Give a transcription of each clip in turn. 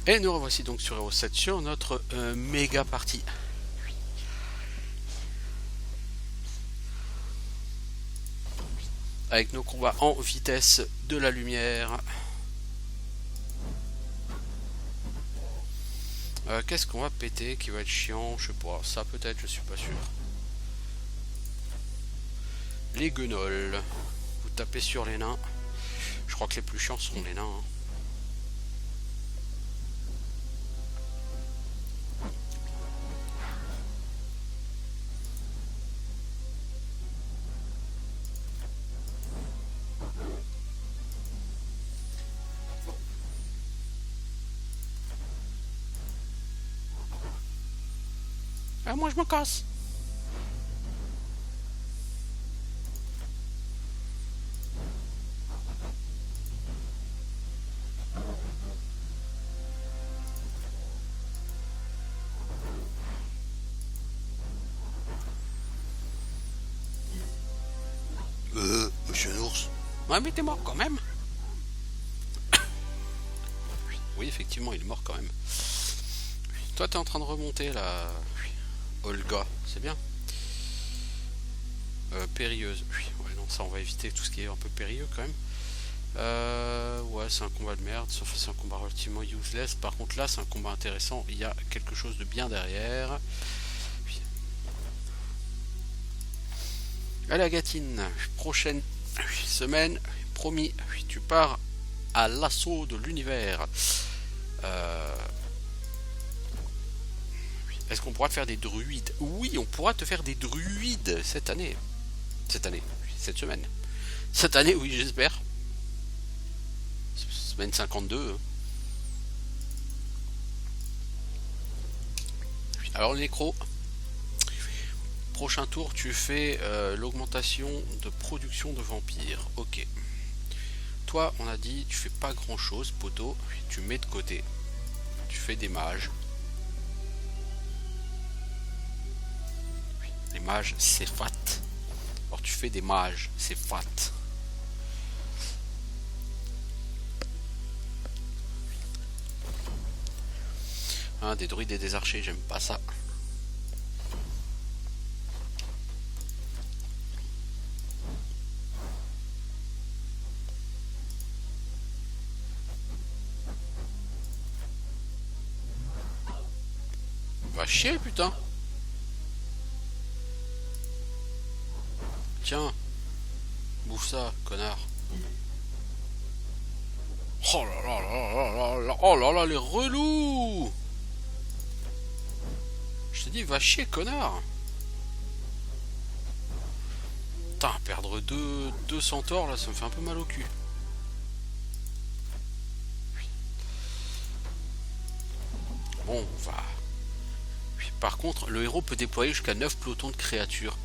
Et nous revoici donc sur Hero 7 sur notre méga partie. Avec nos combats en vitesse de la lumière. Qu'est-ce qu'on va péter qui va être chiant? Je sais pas, ça peut-être, je suis pas sûr. Les guenolles. Vous tapez sur les nains. Je crois que les plus chiants sont les nains. Hein. Ah, moi je me casse. Monsieur un ours. Ouais, mais t'es mort quand même. Oui, effectivement, il est mort quand même. Toi, t'es en train de remonter là, Olga, c'est bien. Périlleuse. Ouais, non, ça on va éviter tout ce qui est un peu périlleux quand même. Ouais, c'est un combat de merde, sauf que c'est un combat relativement useless. Par contre, là, c'est un combat intéressant. Il y a quelque chose de bien derrière. Allez, Agatine, prochaine semaine, promis, tu pars à l'assaut de l'univers. Est-ce qu'on pourra te faire des druides? Oui, on pourra te faire des druides cette année. Cette semaine. Cette année, oui, j'espère. Semaine 52. Alors, le nécro. Prochain tour, tu fais l'augmentation de production de vampires. Ok. Toi, on a dit, tu fais pas grand chose, poteau. Tu mets de côté. Tu fais des mages. Les mages, c'est fat. Alors, tu fais des mages, c'est fat. Hein, des druides et des archers, j'aime pas ça. Va chier, putain. Tiens, bouffe ça, connard. Oh là là là là là là, oh là là, les relous. Je te dis, va chier, connard. Putain, perdre deux centaures, là, ça me fait un peu mal au cul. Bon, on va... Par contre, le héros peut déployer jusqu'à 9 pelotons de créatures.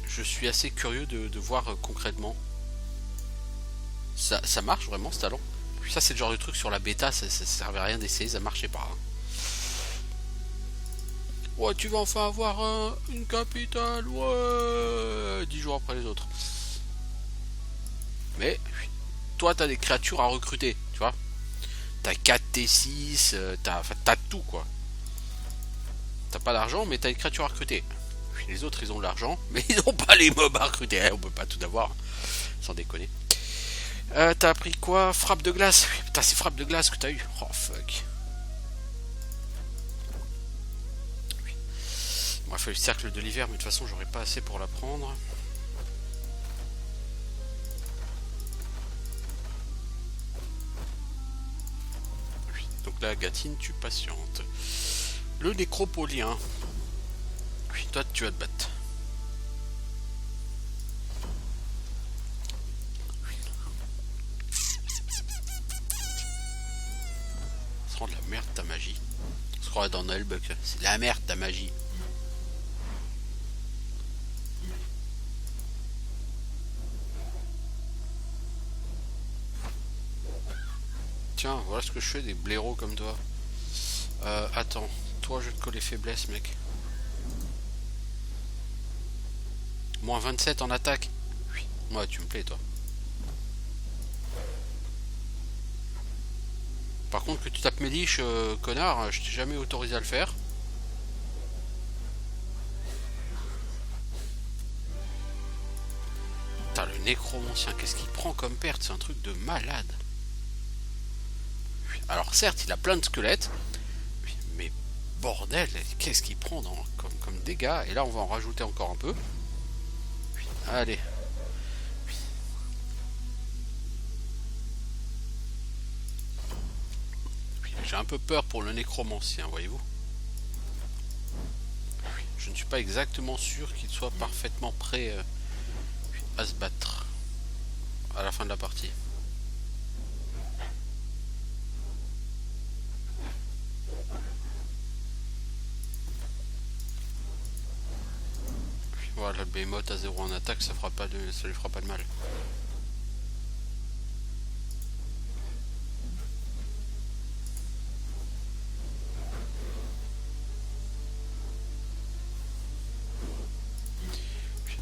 Je suis assez curieux de voir concrètement. Ça marche vraiment, ce talent? Puis ça, c'est le genre de truc sur la bêta, ça servait à rien d'essayer, ça marchait pas. Hein. Ouais, tu vas enfin avoir une capitale, ouais, 10 jours après les autres. Mais, toi, t'as des créatures à recruter, tu vois. T'as 4 T6, t'as tout, quoi. T'as pas d'argent, mais t'as une créature à recruter. Les autres, ils ont de l'argent, mais ils ont pas les mobs à recruter. On peut pas tout avoir, sans déconner. T'as appris quoi? Frappe de glace. Putain, c'est frappe de glace que t'as eu. Oh fuck. Il m'a fallu le cercle de l'hiver, mais de toute façon, j'aurais pas assez pour la prendre. Donc là, Gatine, tu patientes. Le nécropolien. Toi, tu vas te battre. Ça rend de la merde ta magie. On se croirait dans Nullbuck. C'est de la merde ta magie. Tiens, voilà ce que je fais des blaireaux comme toi. Attends, toi je te colle les faiblesses, mec. Moins 27 en attaque. Ouais, tu me plais, toi. Par contre, que tu tapes mes liches, connard, je t'ai jamais autorisé à le faire. Putain, le nécromancien, qu'est-ce qu'il prend comme perte? C'est un truc de malade. Alors certes, il a plein de squelettes, mais bordel, qu'est-ce qu'il prend comme dégâts? Et là, on va en rajouter encore un peu. Allez. J'ai un peu peur pour le nécromancien, voyez-vous. Je ne suis pas exactement sûr qu'il soit parfaitement prêt à se battre à la fin de la partie. Voilà, le Behemoth à 0 en attaque, ça lui fera pas de mal.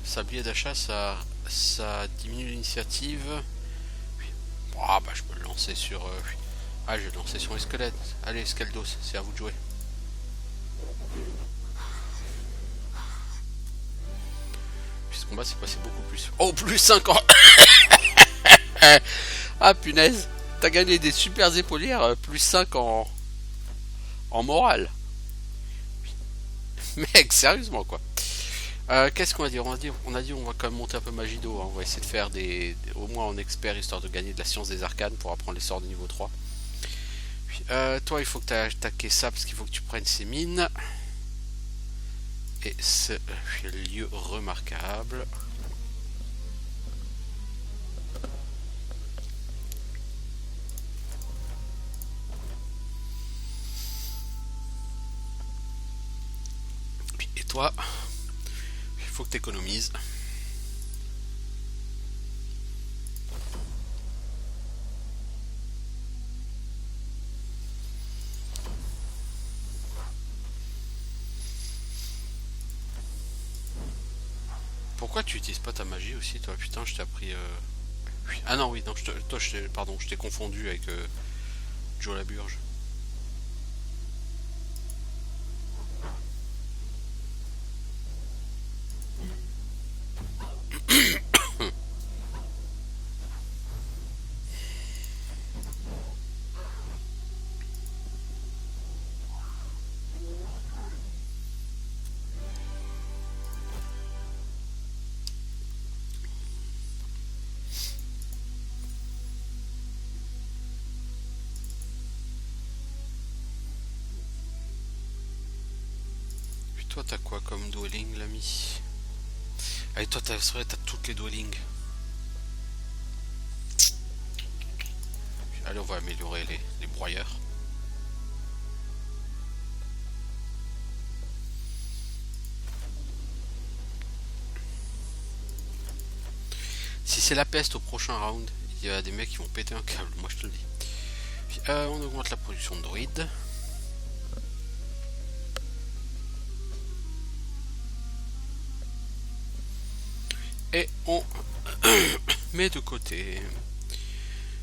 Sablier d'achat, ça diminue l'initiative. Ah bah je peux le lancer sur... Ah, je vais le lancer sur les squelettes. Allez, Skaldos, c'est à vous de jouer. Puis ce combat s'est passé beaucoup plus. Oh, plus 50. Ah punaise, t'as gagné des super épaulières, plus 5 en morale. Mec, sérieusement quoi. Qu'est-ce qu'on va dire? On a dit on va quand même monter un peu Magido, hein. On va essayer de faire au moins en expert histoire de gagner de la science des arcanes pour apprendre les sorts de niveau 3. Puis, toi il faut que tu attaqué ça parce qu'il faut que tu prennes ces mines. Et ce lieu remarquable. Et toi, il faut que tu économises. Pourquoi tu utilises pas ta magie aussi, toi? Putain, je t'ai appris. Ah non, oui, non, pardon, je t'ai confondu avec Joe Laburge. Puis toi, t'as quoi comme dwelling, l'ami? Allez, toi, c'est vrai, t'as toutes les dwellings. Allez, on va améliorer les broyeurs. Si c'est la peste au prochain round, il y a des mecs qui vont péter un câble, moi je te le dis. Puis, on augmente la production de druides. Et on met de côté.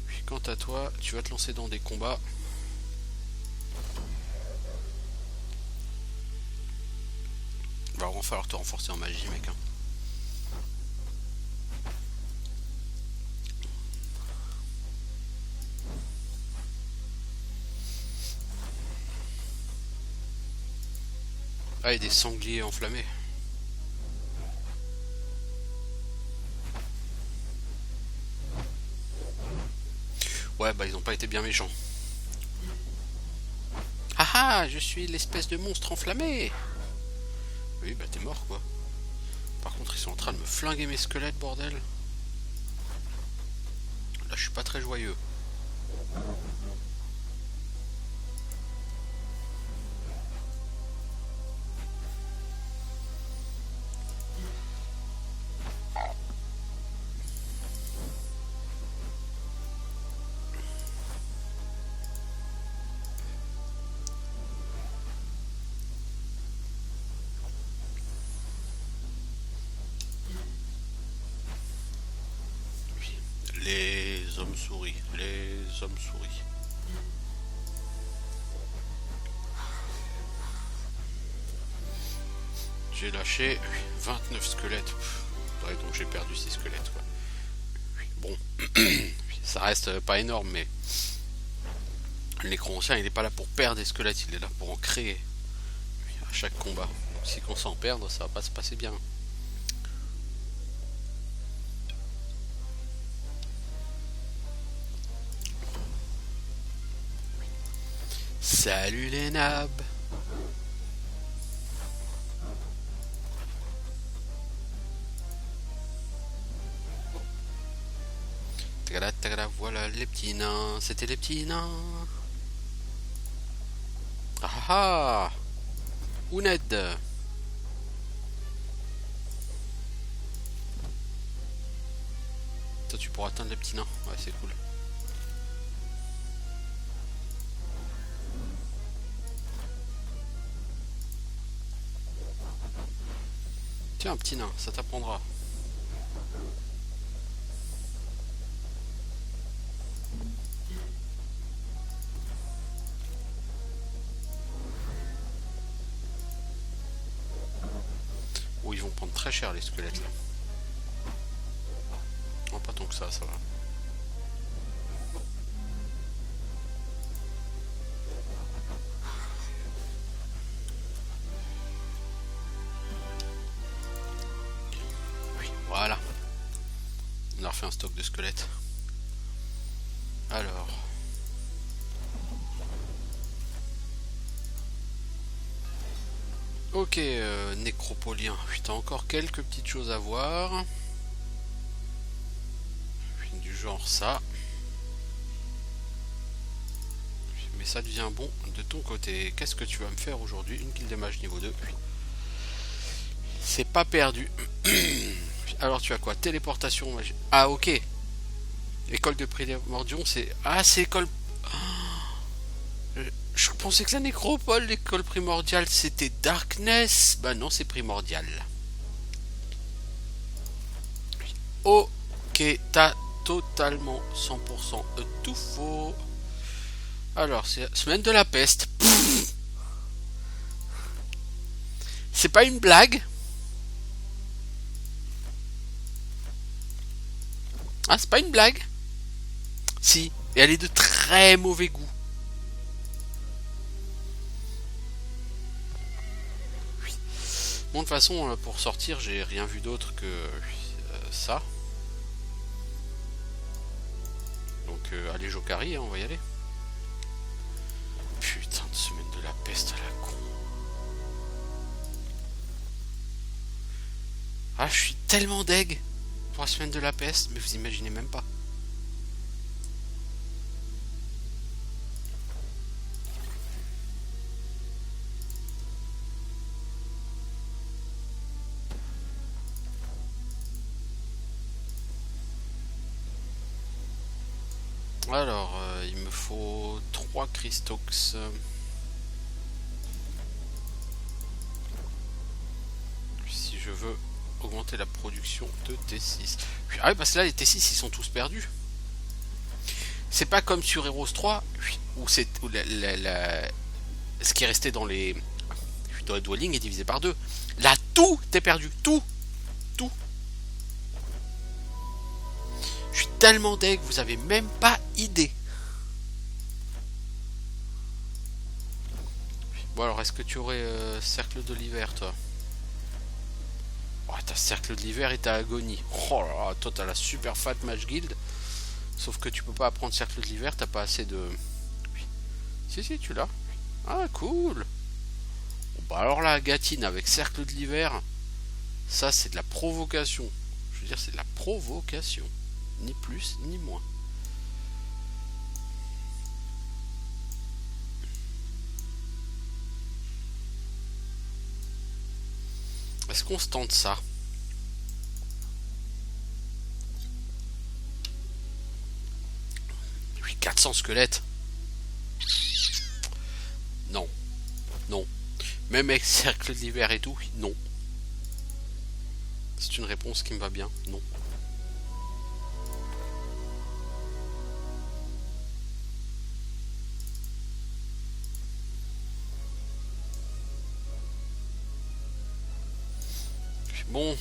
Puis quant à toi, tu vas te lancer dans des combats. Il va vraiment falloir te renforcer en magie, mec. Hein. Ah, et des sangliers enflammés. Ouais, bah ils ont pas été bien méchants. Ah ah, je suis l'espèce de monstre enflammé. Oui, bah t'es mort quoi. Par contre, ils sont en train de me flinguer mes squelettes, bordel. Là, je suis pas très joyeux. Les hommes souris, les hommes souris. J'ai lâché 29 squelettes. Ouais, donc j'ai perdu 6 squelettes quoi. Bon, ça reste pas énorme, mais l'écran-ancien il est pas là pour perdre des squelettes, il est là pour en créer à chaque combat. Donc, si on s'en perdre, ça va pas se passer bien. Salut les nabs. Voilà les petits nains, c'était les petits nains. Ah ah, Ouned. Toi tu pourras atteindre les petits nains, ouais c'est cool. Tiens un petit nain, ça t'apprendra. Oh, ils vont prendre très cher les squelettes là. Oh, pas tant que ça va. Oui, voilà. On a refait un stock de squelettes. Alors. Ok, nécropolien. Putain, encore quelques petites choses à voir. Du genre ça. Mais ça devient bon de ton côté. Qu'est-ce que tu vas me faire aujourd'hui? Une kill de mage niveau 2. C'est pas perdu. Alors tu as quoi? Téléportation magie. Ah ok. École de Primordion, c'est... Ah c'est école... Je pensais que la nécropole, l'école primordiale, c'était Darkness. Bah non, c'est primordial. Ok, t'as totalement 100% tout faux. Alors, c'est la semaine de la peste. C'est pas une blague. Ah, c'est pas une blague. Si, et elle est de très mauvais goût. Bon, de toute façon, pour sortir, j'ai rien vu d'autre que ça. Donc, allez, Jokari, hein, on va y aller. Putain de semaine de la peste à la con. Ah, je suis tellement deg pour la semaine de la peste, mais vous imaginez même pas. Alors, il me faut 3 Christox. Si je veux augmenter la production de T6. Ah oui, parce que là, les T6, ils sont tous perdus. C'est pas comme sur Heroes 3, où, c'est, où ce qui est resté dans les dwellings est divisé par 2. Là, tout est perdu. Tout. Je suis tellement deg, vous avez même pas idée. Bon alors, est-ce que tu aurais cercle de l'hiver, toi? Oh, t'as cercle de l'hiver et t'as agonie. Oh là là, toi t'as la super fat match guild. Sauf que tu peux pas apprendre cercle de l'hiver, t'as pas assez de... Si, tu l'as. Ah, cool. Bon, bah alors là, Gatine avec cercle de l'hiver, ça c'est de la provocation. Je veux dire, c'est de la provocation. Ni plus, ni moins. Est-ce qu'on se tente ça? Oui, 400 squelettes. Non. Même avec cercle d'hiver et tout, non. C'est une réponse qui me va bien, non. Bon.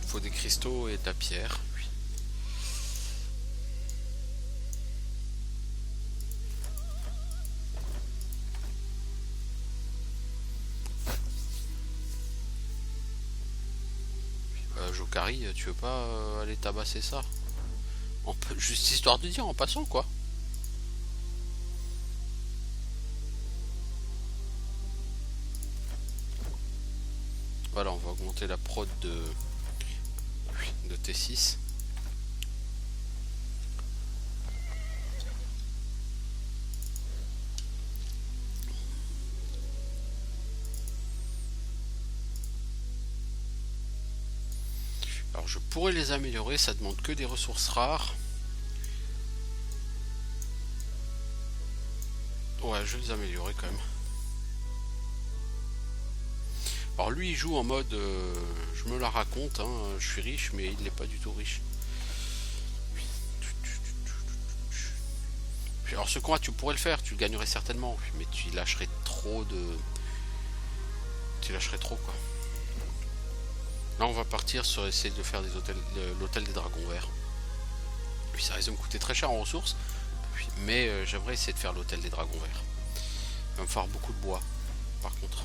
Il faut des cristaux et de la pierre. Jokari, tu veux pas aller tabasser ça? Juste histoire de dire en passant quoi. Voilà, on va augmenter la prod de T6. Alors je pourrais les améliorer, ça demande que des ressources rares. Ouais, je vais les améliorer quand même. Alors lui il joue en mode je me la raconte, hein, je suis riche mais il n'est pas du tout riche. Alors ce combat tu pourrais le faire, tu le gagnerais certainement, mais tu lâcherais trop de... Tu lâcherais trop quoi. Là on va partir sur essayer de faire des hôtels, l'hôtel des dragons verts. Puis ça risque de me coûter très cher en ressources, mais j'aimerais essayer de faire l'hôtel des dragons verts. Il va me falloir beaucoup de bois par contre.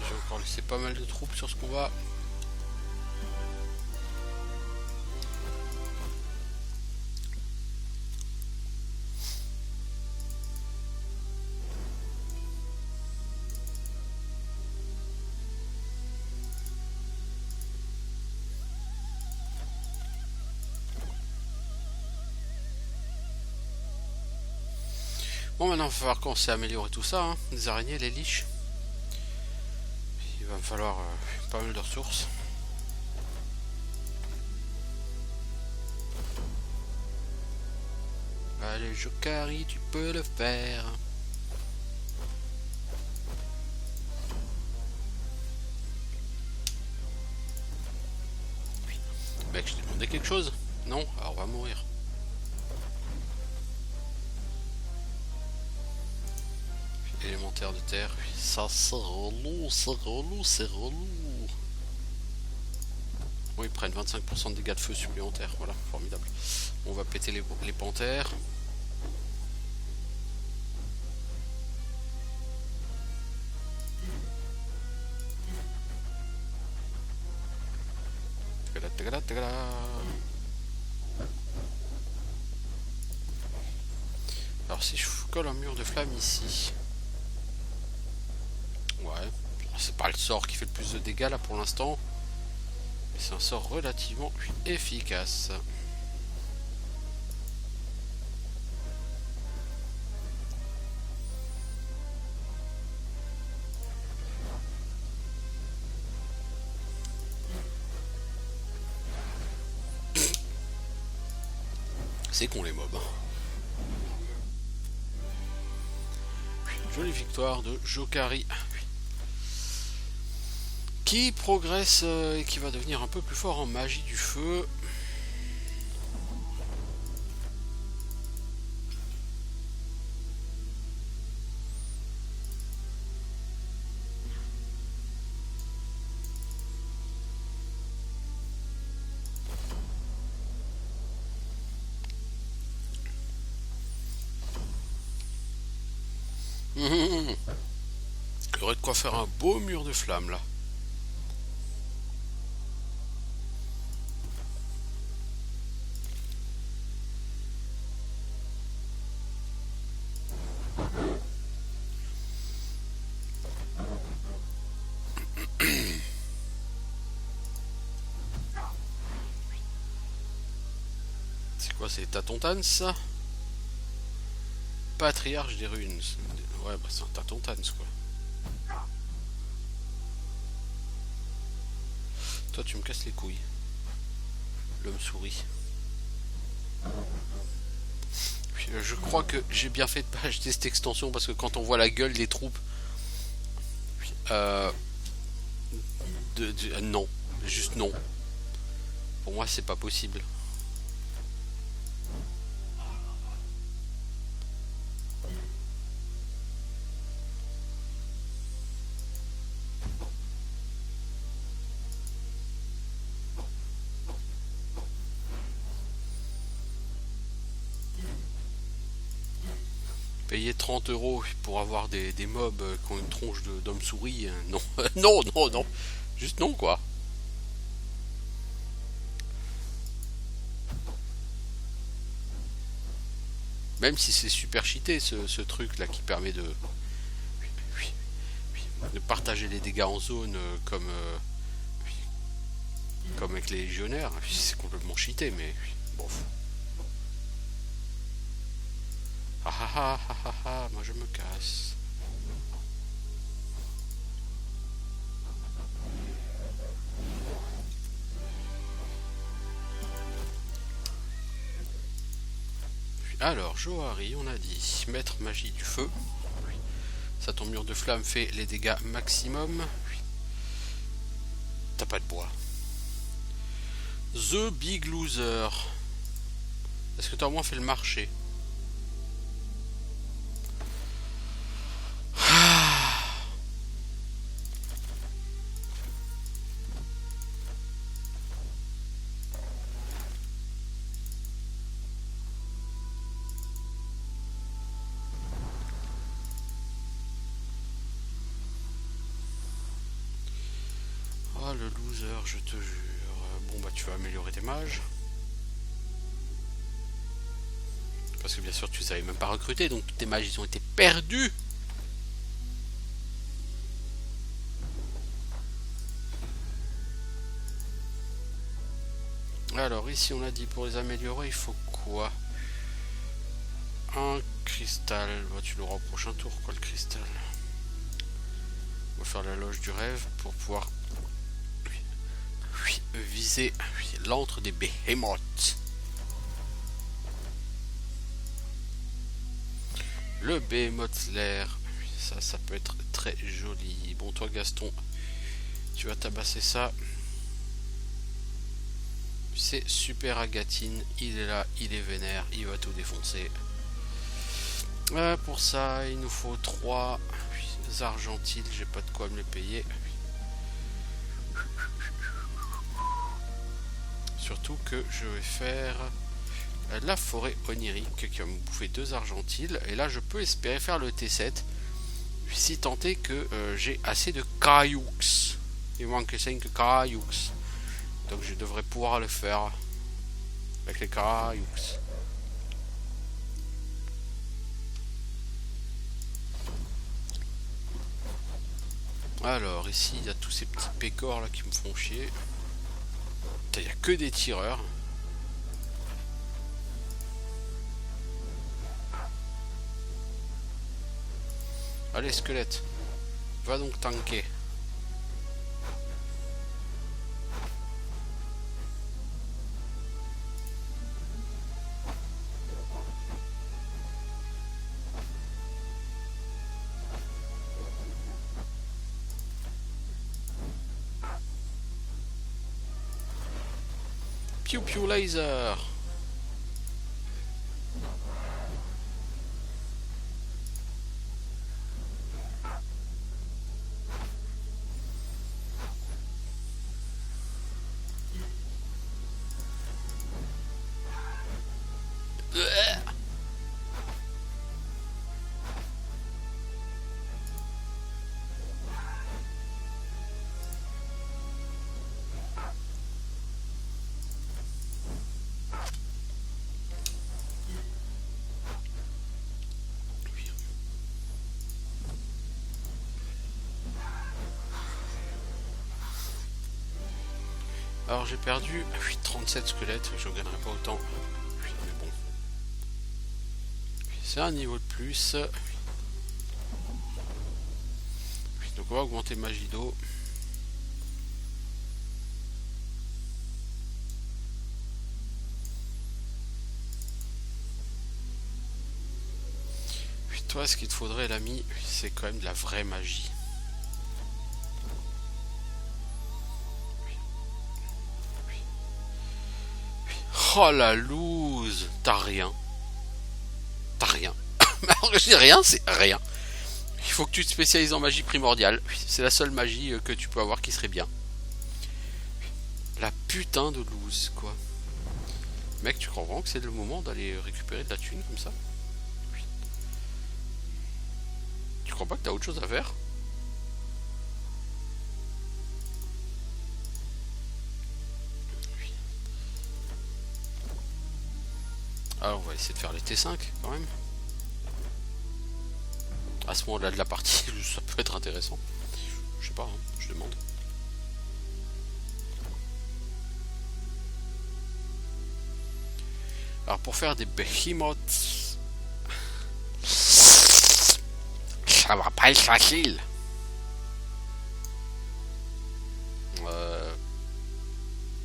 J'ai encore laissé pas mal de troupes sur ce combat. Bon maintenant il va falloir commencer à améliorer tout ça, hein. Les araignées, les liches. Il va me falloir pas mal de ressources. Allez Jokari, tu peux le faire. Mec, je t'ai demandé quelque chose? Non? Alors on va mourir. Élémentaire de terre, ça c'est relou, c'est relou, c'est relou. Oui, ils prennent 25% de dégâts de feu supplémentaires, voilà, formidable. On va péter les panthères. Tagada, tagada, tagada. Alors si je colle un mur de flamme ici... Ouais, c'est pas le sort qui fait le plus de dégâts là pour l'instant. Mais c'est un sort relativement efficace. C'est con les mobs. Jolie victoire de Jokari. Qui progresse et qui va devenir un peu plus fort en magie du feu. Il y aurait de quoi faire un beau mur de flammes là. C'est quoi, c'est Tatontane ça? Patriarche des runes. Ouais, bah c'est un Tatontane quoi. Toi tu me casses les couilles. L'homme souris. Je crois que j'ai bien fait de pas acheter cette extension parce que quand on voit la gueule des troupes, euh, non, juste non. Pour moi, c'est pas possible. Payer 30 € pour avoir des mobs qui ont une tronche d'homme souris, non, non, non, non, juste non quoi. Même si c'est super cheaté ce truc là qui permet de partager les dégâts en zone comme avec les légionnaires, c'est complètement cheaté, mais bon. Ah ah ah ah ah ah, moi je me casse. Alors, Johari, on a dit maître magie du feu. Ça, ton mur de flamme fait les dégâts maximum. T'as pas de bois. The Big Loser. Est-ce que t'as au moins fait le marché? Oh le loser, je te jure. Bon bah tu vas améliorer tes mages. Parce que bien sûr tu savais même pas recruter, donc tous tes mages ils ont été perdus. Alors ici on a dit pour les améliorer il faut quoi? Un cristal. Bah, tu l'auras au prochain tour quoi le cristal. On va faire la loge du rêve pour pouvoir viser l'antre des behemoths. Le behemoth Slayer. Ça peut être très joli. Bon toi Gaston, tu vas tabasser ça. C'est super Agatine, il est là, il est vénère, il va tout défoncer. Pour ça, il nous faut 3 argentiles, j'ai pas de quoi me les payer. Surtout que je vais faire la forêt onirique qui va me bouffer 2 argentiles. Et là, je peux espérer faire le T7 si tant est que j'ai assez de cailloux. Il manque 5 cailloux. Donc je devrais pouvoir le faire avec les cailloux. Alors ici il y a tous ces petits pécores là qui me font chier. Il n'y a que des tireurs. Allez squelette, va donc tanker. Pew pew laser. Alors j'ai perdu 37 squelettes, je ne gagnerai pas autant. Mais bon. C'est un niveau de plus. Donc on va augmenter magie d'eau. Puis toi, ce qu'il te faudrait, l'ami, c'est quand même de la vraie magie. Oh la loose. T'as rien. T'as rien. Alors je dis rien, c'est rien. Il faut que tu te spécialises en magie primordiale. C'est la seule magie que tu peux avoir qui serait bien. La putain de loose, quoi. Mec, tu crois vraiment que c'est le moment d'aller récupérer de la thune comme ça? Tu crois pas que t'as autre chose à faire? Alors on va essayer de faire les T5 quand même. À ce moment-là de la partie, ça peut être intéressant. Je sais pas, hein, je demande. Alors pour faire des behemoths, ça va pas être facile.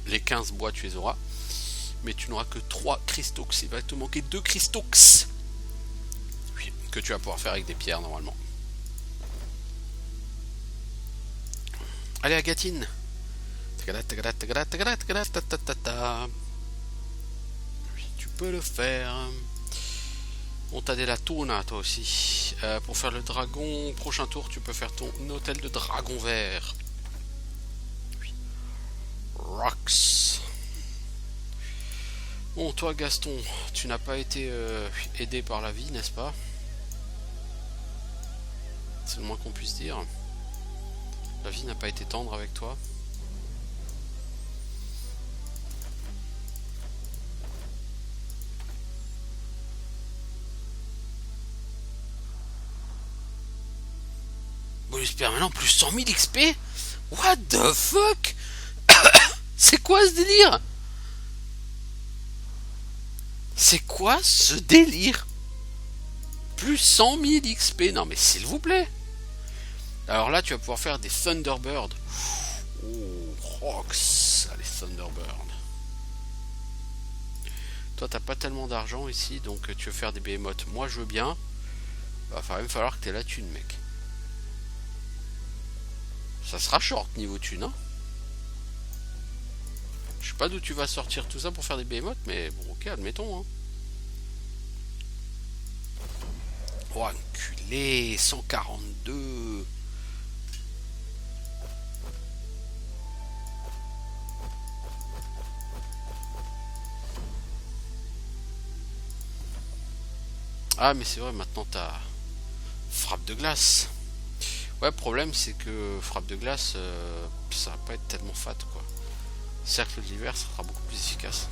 Les 15 bois tu les auras. Mais tu n'auras que 3 Christox. Il va te manquer 2 Christox. Oui, que tu vas pouvoir faire avec des pierres normalement. Allez Agatine. Oui, tu peux le faire. On t'a des latuna toi aussi. Pour faire le dragon, prochain tour tu peux faire ton hôtel de dragon vert. Oui. Rocks. Bon, toi Gaston, tu n'as pas été aidé par la vie, n'est-ce pas? C'est le moins qu'on puisse dire. La vie n'a pas été tendre avec toi. Bonus permanent plus 100 000 XP? What the fuck? C'est quoi ce délire? C'est quoi ce délire? Plus 100 000 XP? Non mais s'il vous plaît. Alors là tu vas pouvoir faire des Thunderbird. Oh, Rocks. Allez, Thunderbird. Toi t'as pas tellement d'argent ici, donc tu veux faire des behemoths. Moi je veux bien. Va quand même falloir que t'aies la thune, mec. Ça sera short niveau thune, hein. Je sais pas d'où tu vas sortir tout ça pour faire des behemoths, mais bon, ok, admettons, hein. Oh, enculé, 142. Ah, mais c'est vrai, maintenant t'as frappe de glace. Ouais, le problème c'est que frappe de glace, ça va pas être tellement fat, quoi. Cercle de l'hiver, ça sera beaucoup plus efficace.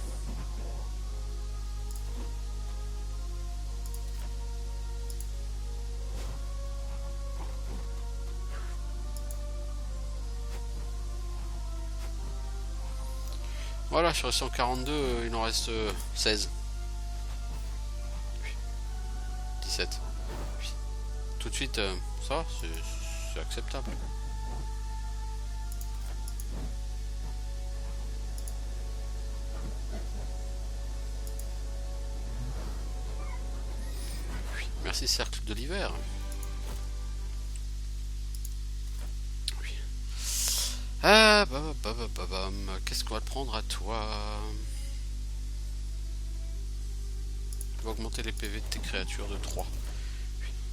Voilà, sur les 142, il en reste 16. 17. Tout de suite, ça, c'est acceptable. Merci cercle de l'hiver. Oui. Ah, qu'est-ce qu'on va te prendre à toi? Tu vas augmenter les PV de tes créatures de 3.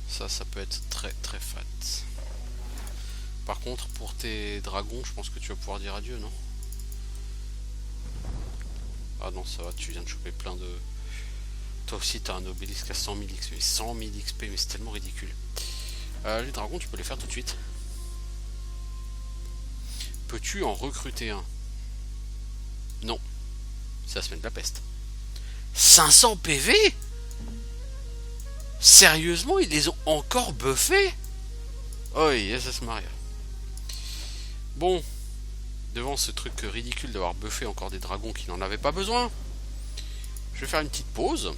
Ça peut être très très fat. Par contre, pour tes dragons, je pense que tu vas pouvoir dire adieu, non? Ah non, ça va, tu viens de choper plein de... Toi aussi, t'as un obélisque à 100 000 XP. 100 000 XP, mais c'est tellement ridicule. Les dragons, tu peux les faire tout de suite. Peux-tu en recruter un? Non. C'est la semaine de la peste. 500 PV? Sérieusement, ils les ont encore buffés? Oh, yes, Maria. Bon. devant ce truc ridicule d'avoir buffé encore des dragons qui n'en avaient pas besoin, je vais faire une petite pause.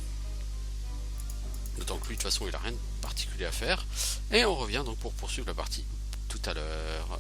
D'autant que lui, de toute façon, il a rien de particulier à faire. Et on revient donc pour poursuivre la partie tout à l'heure.